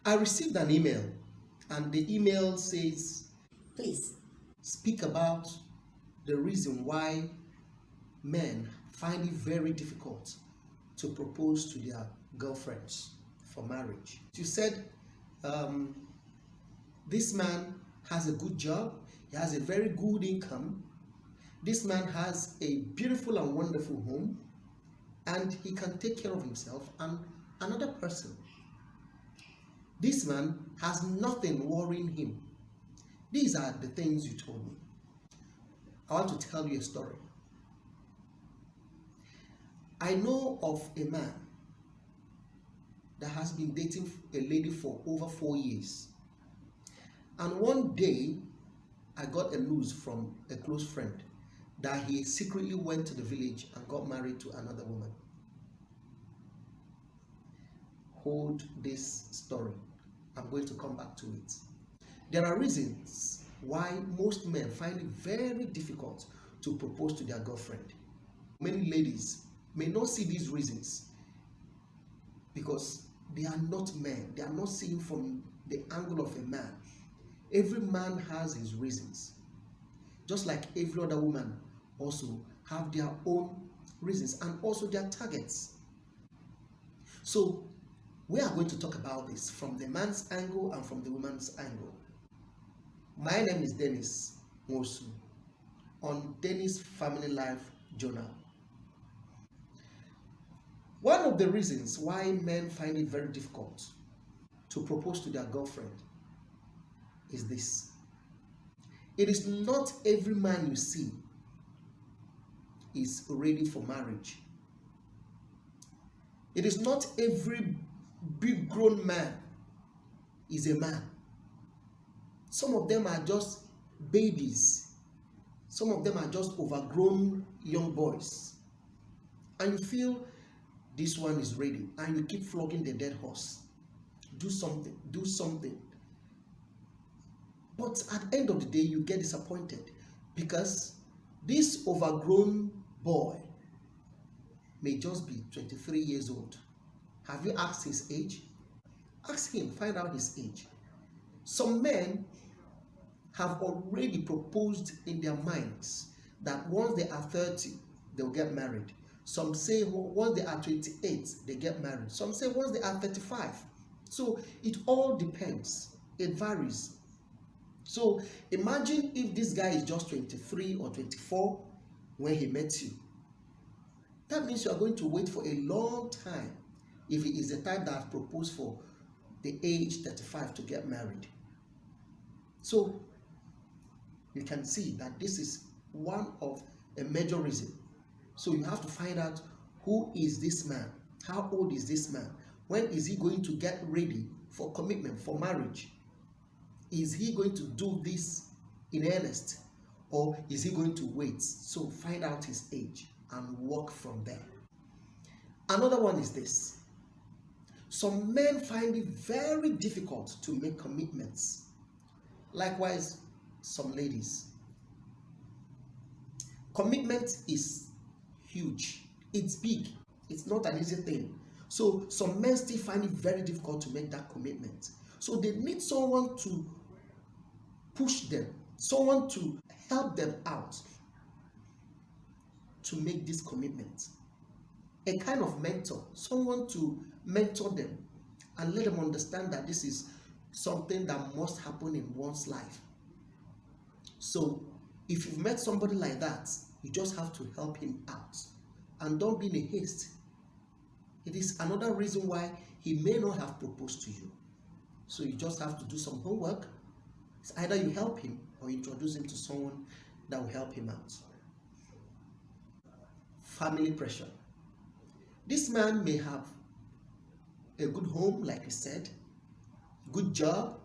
I received an email, and the email says, Please speak about the reason why men find it very difficult to propose to their girlfriends for marriage. You said um, this man has a good job, he has a very good income, this man has a beautiful and wonderful home, and he can take care of himself and another person. This man has nothing worrying him. These are the things you told me. I want to tell you a story. I know of a man that has been dating a lady for over 4 years. And one day, I got a news from a close friend that he secretly went to the village and got married to another woman. Hold this story. I'm going to come back to it. There are reasons why most men find it very difficult to propose to their girlfriend. Many ladies may not see these reasons because they are not men. They are not seeing from the angle of a man. Every man has his reasons. Just like every other woman also have their own reasons and also their targets. So we are going to talk about this from the man's angle and from the woman's angle. My name is Dennis Mosu on Dennis Family Life Journal. One of the reasons why men find it very difficult to propose to their girlfriend is this. It is not every man you see is ready for marriage. It is not every big grown man is a man. Some of them are just babies. Some of them are just overgrown young boys. And you feel this one is ready and you keep flogging the dead horse. Do something, do something. But at the end of the day, you get disappointed because this overgrown boy may just be 23 years old. Have you asked his age? Ask him, find out his age. Some men have already proposed in their minds that once they are 30, they'll get married. Some say once they are 28, they get married. Some say once they are 35. So it all depends. It varies. So imagine if this guy is just 23 or 24 when he met you. That means you are going to wait for a long time if he is the type that has proposed for the age 35 to get married. So you can see that this is one of a major reason. So you have to find out, who is this man? How old is this man? When is he going to get ready for commitment, for marriage? Is he going to do this in earnest, or is he going to wait? So find out his age and work from there. Another one is this. Some men find it very difficult to make commitments. Likewise, some ladies. Commitment is huge. It's big. It's not an easy thing. So some men still find it very difficult to make that commitment. So they need someone to push them, someone to help them out to make this commitment. A kind of mentor, someone to mentor them and let them understand that this is something that must happen in one's life. So if you've met somebody like that, you just have to help him out and don't be in a haste. It is another reason why he may not have proposed to you. So you just have to do some homework. It's either you help him or introduce him to someone that will help him out. Family pressure. This man may have a good home, like I said, good job,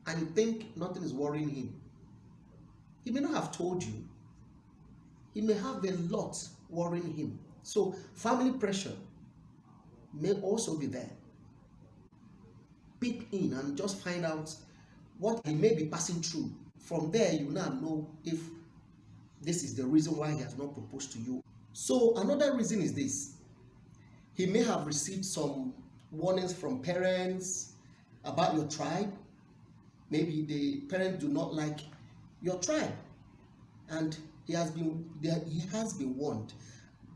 and you think nothing is worrying him. He may not have told you. He may have a lot worrying him. So family pressure may also be there. Peep in and just find out what he may be passing through. From there, you now know if this is the reason why he has not proposed to you. So another reason is this. He may have received some warnings from parents about your tribe. Maybe the parents do not like your tribe, and he has been warned,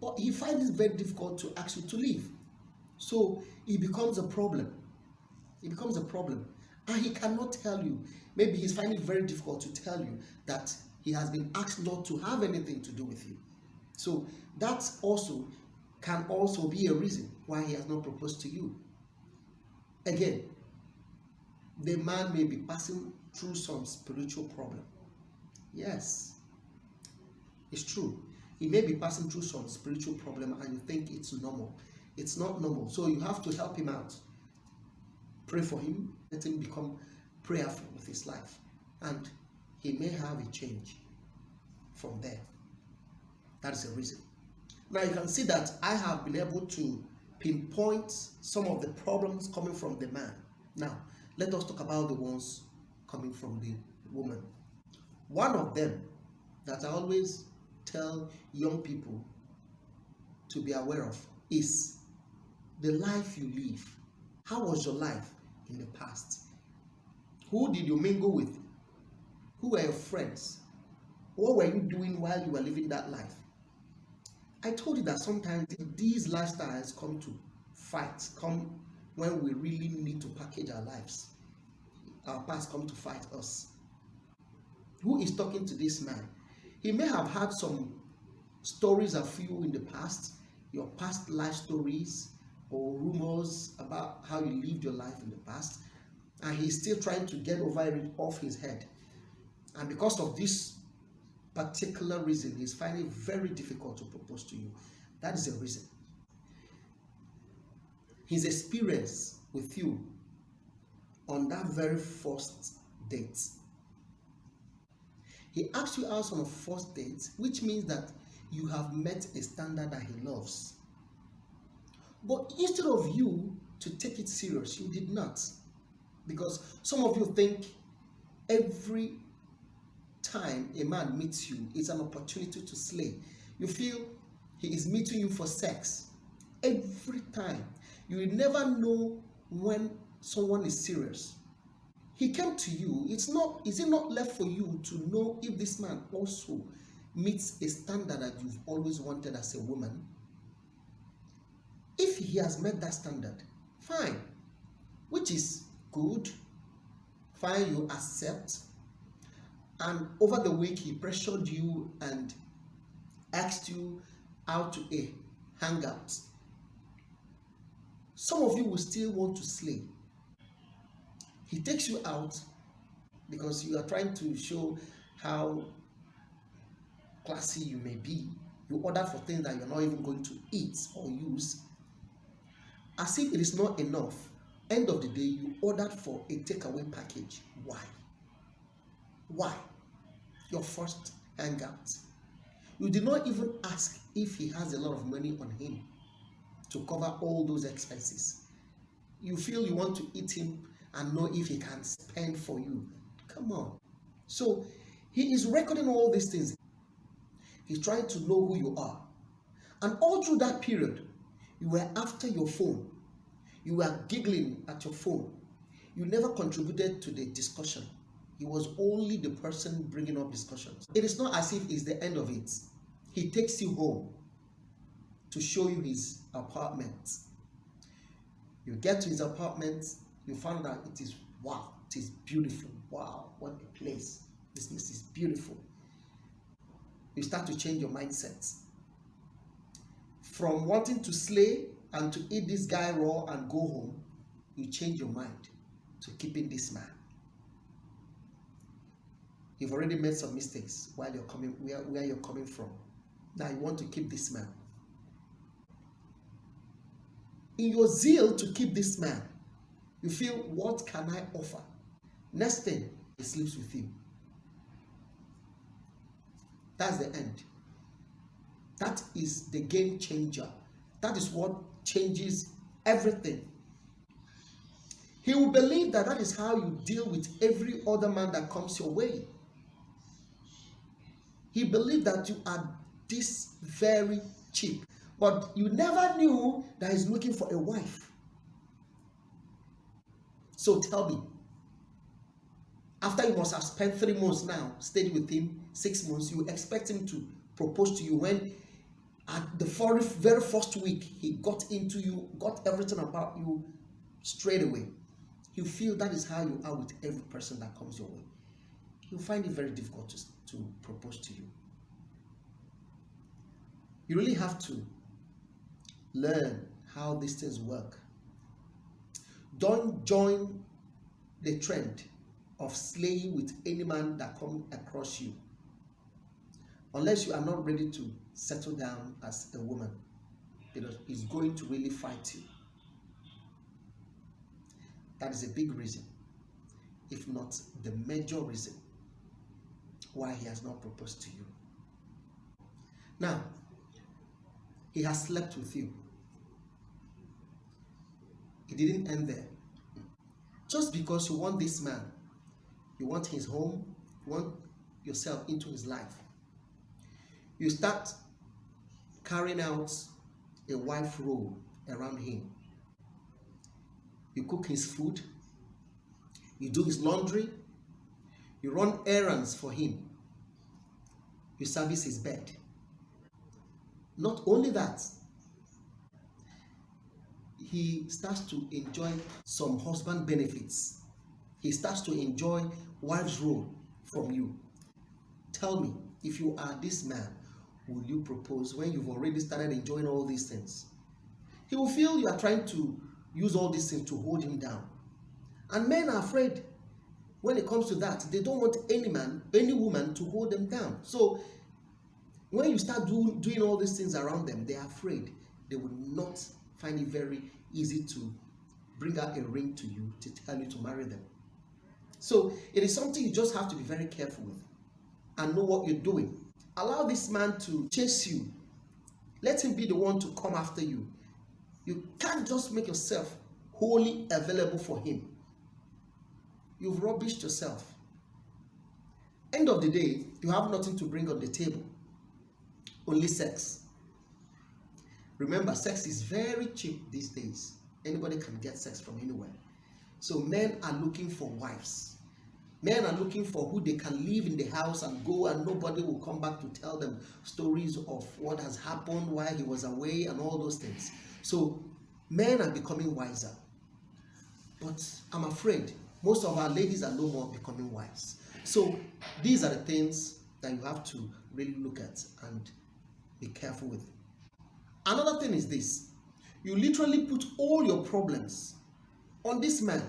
but he finds it very difficult to ask you to leave. So it becomes a problem. It becomes a problem, and he cannot tell you. Maybe he's finding it very difficult to tell you that he has been asked not to have anything to do with you. So that also can also be a reason why he has not proposed to you. Again, the man may be passing through some spiritual problem. Yes, it's true. He may be passing through some spiritual problem and you think it's normal. It's not normal. So you have to help him out. Pray for him. Let him become prayerful with his life. And he may have a change from there. That is a reason. Now you can see that I have been able to pinpoint some of the problems coming from the man. Now, let us talk about the ones coming from the woman. One of them that I always tell young people to be aware of is the life you live. How was your life in the past? Who did you mingle with? Who were your friends? What were you doing while you were living that life? I told you that sometimes these lifestyles come to fight, come when we really need to package our lives. Our past come to fight us. Who is talking to this man? He may have had some stories of you in the past, your past life stories or rumors about how you lived your life in the past, and he's still trying to get over it off his head. And because of this particular reason, he's finding it very difficult to propose to you. That is the reason. His experience with you on that very first date. He asked you out on a first date, which means that you have met a standard that he loves. But instead of you to take it serious, you did not. Because some of you think every time a man meets you, it's an opportunity to slay. You feel he is meeting you for sex. Every time. You will never know when someone is serious. He came to you. Is it not left for you to know if this man also meets a standard that you've always wanted as a woman? If he has met that standard, fine, which is good, fine, you accept. And over the week, he pressured you and asked you out to a hangout. Some of you will still want to slay. He takes you out because you are trying to show how classy you may be. You order for things that you're not even going to eat or use. As if it is not enough, end of the day, you ordered for a takeaway package. Why? Why? Your first hangout. You did not even ask if he has a lot of money on him to cover all those expenses. You feel you want to eat him and know if he can spend for you. Come on. So he is recording all these things. He's trying to know who you are. And all through that period, you were after your phone. You were giggling at your phone. You never contributed to the discussion. He was only the person bringing up discussions. It is not as if it's the end of it. He takes you home to show you his apartment. You get to his apartment, you find out it is, wow, it is beautiful. Wow, what a place. This place is beautiful. You start to change your mindset. From wanting to slay and to eat this guy raw and go home, you change your mind to keeping this man. You've already made some mistakes while you're coming where you're coming from. Now you want to keep this man. In your zeal to keep this man, you feel, what can I offer? Next thing, he sleeps with you. That's the end. That is the game changer. That is what changes everything. He will believe that that is how you deal with every other man that comes your way. He believed that you are this very cheap, but you never knew that he's looking for a wife. So tell me, after you must have spent 3 months now, stayed with him, 6 months, you expect him to propose to you when at the very first week he got into you, got everything about you straight away. You feel that is how you are with every person that comes your way. You find it very difficult to propose to you. You really have to learn how these things work. Don't join the trend of slaying with any man that comes across you, unless you are not ready to settle down as a woman, because he's going to really fight you. That is a big reason, if not the major reason, why he has not proposed to you. Now, he has slept with you. It didn't end there. Just because you want this man, you want his home, you want yourself into his life, you start carrying out a wife role around him. You cook his food, you do his laundry, you run errands for him, you service his bed. Not only that, he starts to enjoy some husband benefits. He starts to enjoy wife's role from you. Tell me, if you are this man, will you propose when you've already started enjoying all these things? He will feel you are trying to use all these things to hold him down. And men are afraid when it comes to that. They don't want any man, any woman to hold them down. So when you start doing all these things around them, they are afraid. They will not find it very easy to bring out a ring to you to tell you to marry them. So it is something you just have to be very careful with and know what you're doing. Allow this man to chase you. Let him be the one to come after you. You can't just make yourself wholly available for him. You've rubbished yourself. End of the day, you have nothing to bring on the table. Only sex. Remember, sex is very cheap these days. Anybody can get sex from anywhere. So men are looking for wives. Men are looking for who they can live in the house and go, and nobody will come back to tell them stories of what has happened while he was away and all those things. So men are becoming wiser. But I'm afraid most of our ladies are no more becoming wise. So these are the things that you have to really look at and be careful with. Another thing is this: you literally put all your problems on this man.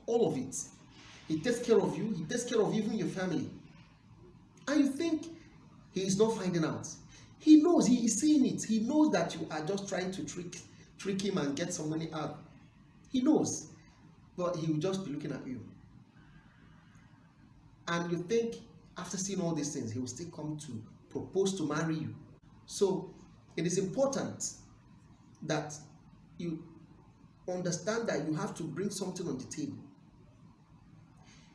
All of it. He takes care of you, he takes care of even your family. And you think he is not finding out. He knows, he is seeing it. He knows that you are just trying to trick him and get some money out. He knows. But he will just be looking at you. And you think after seeing all these things, he will still come to propose to marry you. So it is important that you understand that you have to bring something on the table.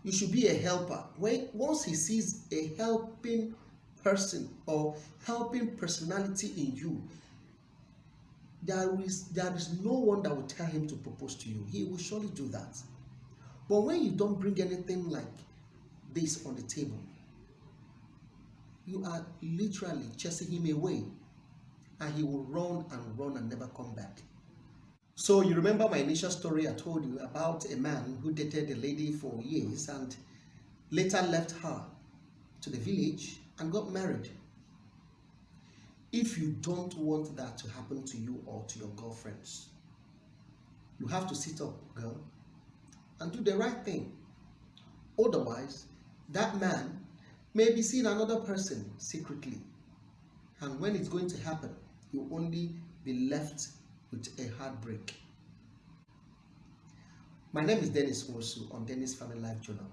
You should be a helper. Once he sees a helping person or helping personality in you, there is no one that will tell him to propose to you. He will surely do that. But when you don't bring anything like this on the table, you are literally chasing him away, and he will run and never come back. So you remember my initial story I told you about a man who dated a lady for years and later left her to the village and got married. If you don't want that to happen to you or to your girlfriends, you have to sit up, girl, and do the right thing. Otherwise, that man may be seeing another person secretly, and when it's going to happen, you'll only be left with a heartbreak. My name is Dennis Mosu on Dennis Family Life Journal.